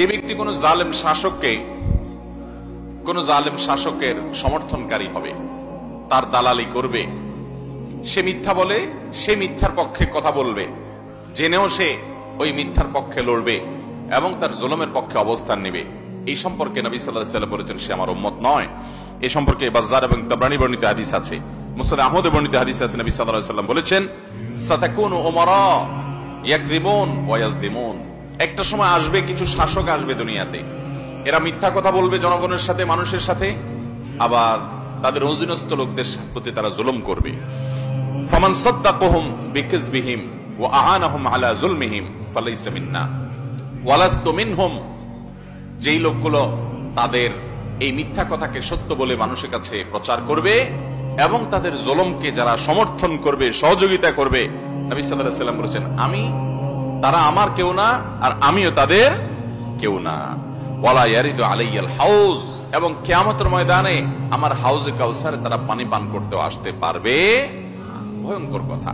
যে ব্যক্তি কোন জালেম শাসকের সমর্থনকারী হবে, তার দালালি করবে, সে মিথ্যা বলে, সে মিথ্যার পক্ষে কথা বলবে, জেনেও সে ওই মিথ্যার পক্ষে লড়বে এবং তার জুলুমের পক্ষে অবস্থান নেবে, এই সম্পর্কে নবী সাল্লাল্লাহু আলাইহি ওয়াসাল্লাম বলেছেন সে আমার উম্মত নয়। এই সম্পর্কে বাজ্জার এবং তাবরানী বর্ণিত হাদিস আছে, মুসনাদ আহমদে বর্ণিত হাদিস আছে। নবী সাল্লাল্লাহু আলাইহি ওয়াসাল্লাম বলেছেন সাতাকুনু উমারা ইয়াকযিবুন ওয়া ইয়াজলিমুন, একটা সময় আসবে কিছু শাসক আসবে দুনিয়াতে, এরা মিথ্যা কথা বলবে জনগণের সাথে, মানুষের সাথে, আবার তাদের অধীনস্থ লোকদের প্রতি তারা জুলুম করবে। ফামান সাদ্দাকাহুম বিকিযবিহিম ওয়া আ'আনাহুম আলা যুলমিহিম ফালাইসা মিন্না ওয়া লাস্তু মিনহুম, যেই লোকগুলো তাদের এই মিথ্যা কথাকে সত্য বলে মানুষের কাছে প্রচার করবে এবং তাদের জুলুমকে যারা সমর্থন করবে, সহযোগিতা করবে, নবী সাল্লাল্লাহু আলাইহি ওয়াসাল্লাম বলেছেন তারা আমার কেউ না আর আমিও তাদের কেউ না। ওয়ালা ইয়ারিদু আলাইয়াল হাউজ, এবং কিয়ামতের ময়দানে আমার হাউজে কাউসারে তারা পানি পান করতে আসতে পারবে। ভয়ঙ্কর কথা।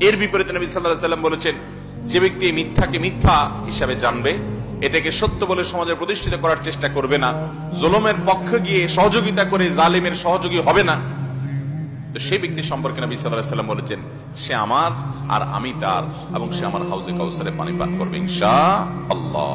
এর বিপরীতে নবী সাল্লাল্লাহু আলাইহি ওয়াসাল্লাম বলেছেন যে ব্যক্তি মিথ্যাকে মিথ্যা হিসাবে জানবে, এটাকে সত্য বলে সমাজে প্রতিষ্ঠিত করার চেষ্টা করবে না, জুলুমের পক্ষে গিয়ে সহযোগিতা করে জালিমের সহযোগী হবে না, তো সেই ব্যক্তি সম্পর্কে নবী সাল্লাল্লাহু আলাইহি ওয়াসাল্লাম বলেছেন সে আমার আর আমি তার, এবং সে আমার হাউজে কাউসারে পানি পান করবে ইনশাআল্লাহ।